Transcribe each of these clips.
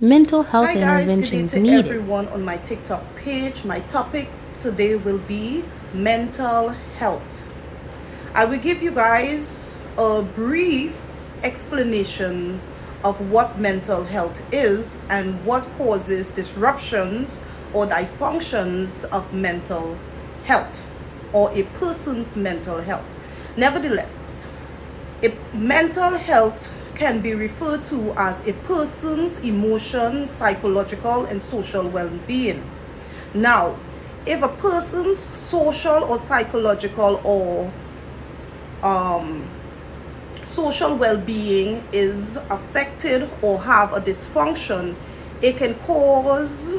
mental health Hi guys, good day interventions to needed. everyone on my TikTok page. My topic today will be mental health. I will give you guys a brief explanation of what mental health is and what causes disruptions or dysfunctions of mental health or a person's mental health. Nevertheless, mental health can be referred to as a person's emotion, psychological, and social well-being. Now, if a person's social or psychological or social well-being is affected or have a dysfunction, it can cause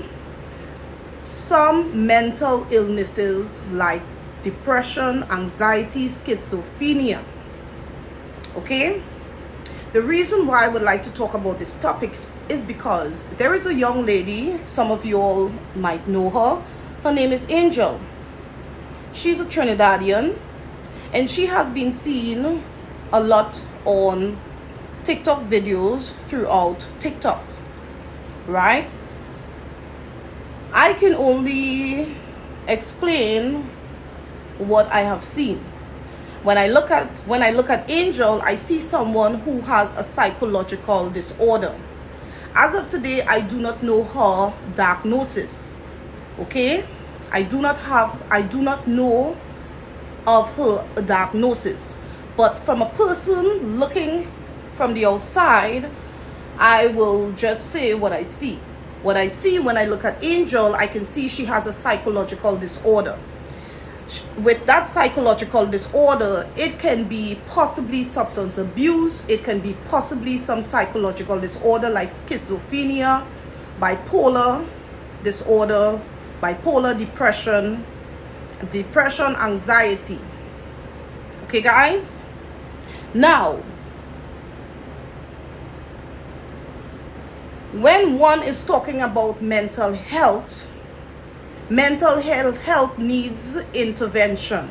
some mental illnesses like depression, anxiety, schizophrenia. Okay? The reason why I would like to talk about this topic is because there is a young lady, some of you all might know her. Her name is Angel. She's a Trinidadian and she has been seen a lot on TikTok videos throughout TikTok, right? I can only explain what I have seen. When I look at Angel, I see someone who has a psychological disorder. As of today, I do not know her diagnosis. Okay? I do not know of her diagnosis. But from a person looking from the outside, I will just say what I see. What I see when I look at Angel, I can see she has a psychological disorder. With that psychological disorder, it can be possibly substance abuse, it can be possibly some psychological disorder like schizophrenia, bipolar disorder, bipolar depression, anxiety. Okay guys? Now, when one is talking about mental health needs intervention.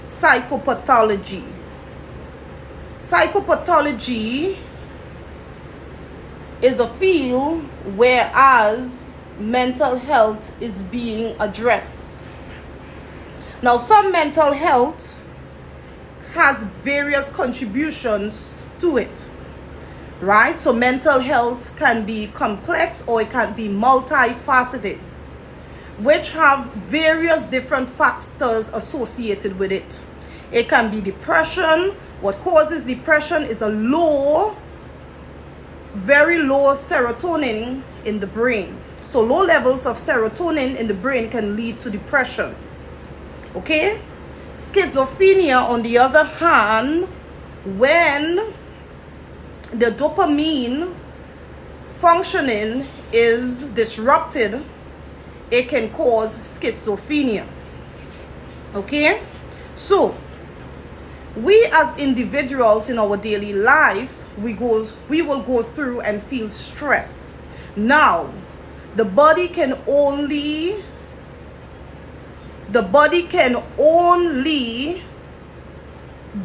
Psychopathology is a field whereas mental health is being addressed. Now, some mental health has various contributions to it, right? So mental health can be complex or it can be multifaceted, which have various different factors associated with it. It can be depression. What causes depression is a very low serotonin in the brain. So low levels of serotonin in the brain can lead to depression. Okay? Schizophrenia, on the other hand, when the dopamine functioning is disrupted, it can cause schizophrenia. Okay? So, we as individuals in our daily life, we will go through and feel stress. Now, the body can only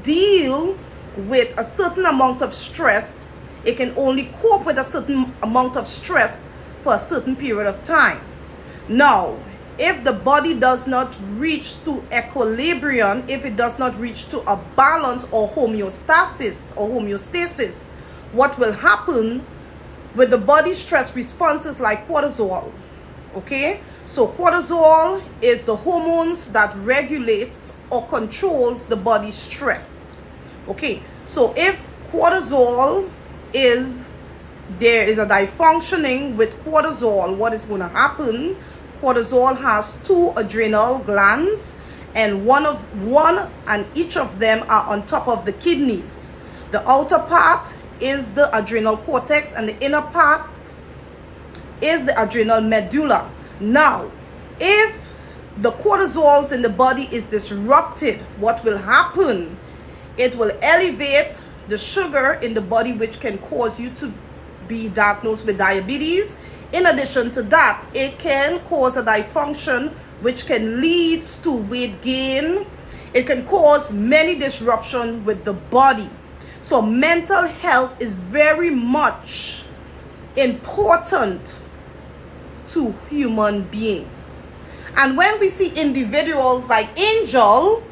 deal with a certain amount of stress. It can only cope with a certain amount of stress for a certain period of time. Now, if the body does not reach to equilibrium, if it does not reach to a balance or homeostasis, what will happen with the body stress responses like cortisol? Okay? So cortisol is the hormones that regulates or controls the body's stress. Okay? So if there is a dysfunctioning with cortisol, what is going to happen? Cortisol has two adrenal glands, and each of them are on top of the kidneys. The outer part is the adrenal cortex and the inner part is the adrenal medulla. Now, if the cortisols in the body is disrupted, what will happen? It will elevate the sugar in the body, which can cause you to be diagnosed with diabetes. In addition to that, it can cause a dysfunction which can lead to weight gain. It can cause many disruptions with the body. So mental health is very much important to human beings. And when we see individuals like Angel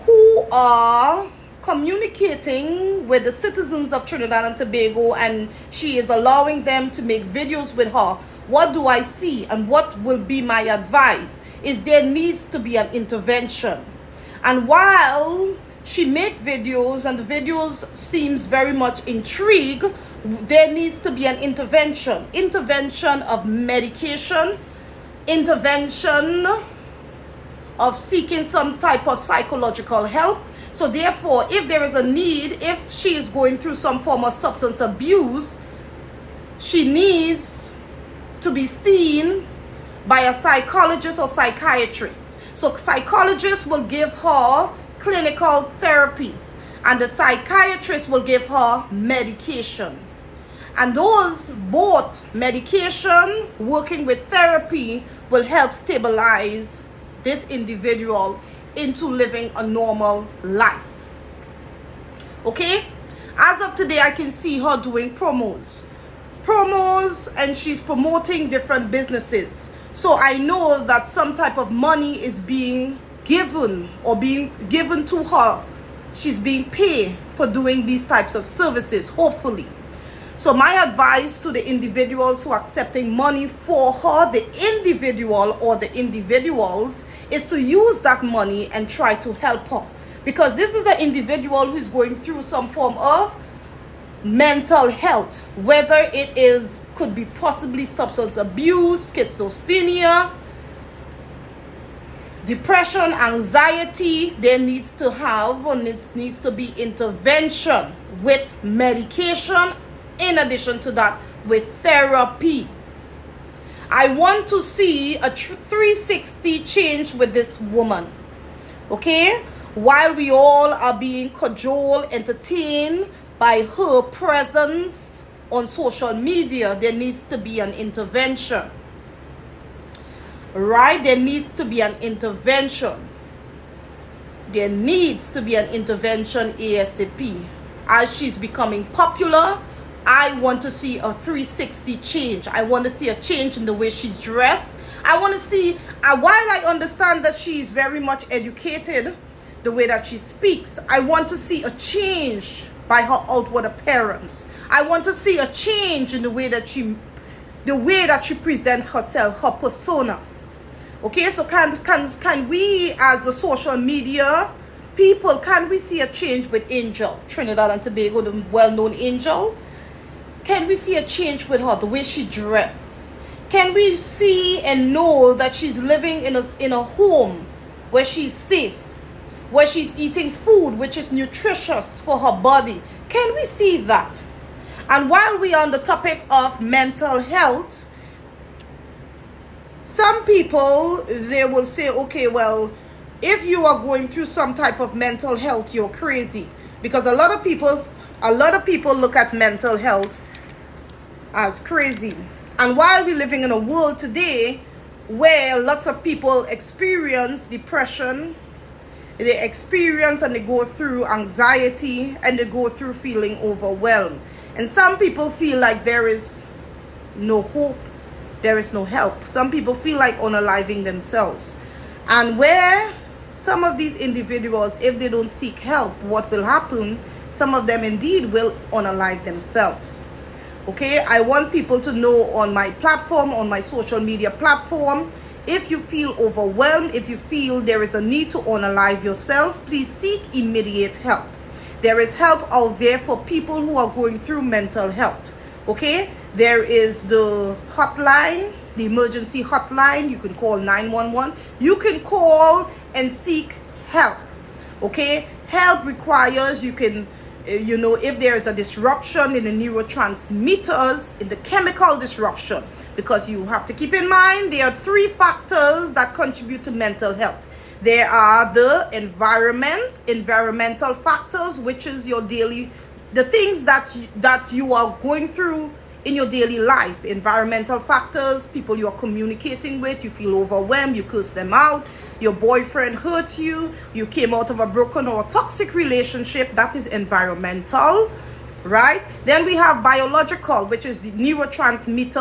who are communicating with the citizens of Trinidad and Tobago, and she is allowing them to make videos with her, what do I see and what will be my advice is there needs to be an intervention. And while she makes videos and the videos seems very much intrigued, there needs to be an intervention of medication, intervention of seeking some type of psychological help. So therefore, if there is a need, if she is going through some form of substance abuse, she needs to be seen by a psychologist or psychiatrist. So psychologist will give her clinical therapy and the psychiatrist will give her medication. And those both medication working with therapy will help stabilize this individual into living a normal life. Okay, as of today I can see her doing promos, and she's promoting different businesses. So I know that some type of money is being given or being given to her. She's being paid for doing these types of services, hopefully. So my advice to the individuals who are accepting money for her, the individual or the individuals, is to use that money and try to help her. Because this is the individual who's going through some form of mental health, whether it is, could be possibly substance abuse, schizophrenia, depression, anxiety. There needs to have, or needs to be intervention with medication. In addition to that, with therapy. I want to see a 360 change with this woman. Okay? While we all are being cajoled, entertained by her presence on social media, there needs to be an intervention. Right? There needs to be an intervention. There needs to be an intervention ASAP. As she's becoming popular, I want to see a 360 change. I want to see a change in the way she's dressed. I want to see, while I understand that she's very much educated, the way that she speaks, I want to see a change by her outward appearance. I want to see a change in the way that she presents herself, her persona. Okay, so can we, as the social media people, can we see a change with Angel, Trinidad and Tobago, the well-known Angel? Can we see a change with her, the way she dresses? Can we see and know that she's living in a home where she's safe, where she's eating food which is nutritious for her body? Can we see that? And while we are on the topic of mental health, some people, they will say, okay, well, if you are going through some type of mental health, you're crazy. Because a lot of people look at mental health as crazy. And while we're living in a world today where lots of people experience depression, they experience and they go through anxiety, and they go through feeling overwhelmed. And some people feel like there is no hope, there is no help. Some people feel like unaliving themselves. And where some of these individuals, if they don't seek help, what will happen? Some of them indeed will unalive themselves. Okay, I want people to know on my platform, on my social media platform, if you feel overwhelmed, if you feel there is a need to unalive yourself, please seek immediate help. There is help out there for people who are going through mental health. Okay, there is the hotline, the emergency hotline. You can call 911. You can call and seek help. Okay, help requires you can, if there is a disruption in the neurotransmitters, in the chemical disruption, because you have to keep in mind there are 3 factors that contribute to mental health. There are the environmental factors, which is your daily, the things that you are going through in your daily life. Environmental factors, people you are communicating with, you feel overwhelmed, you curse them out, your boyfriend hurt you, you came out of a broken or toxic relationship, that is environmental. right? Then we have biological, which is the neurotransmitters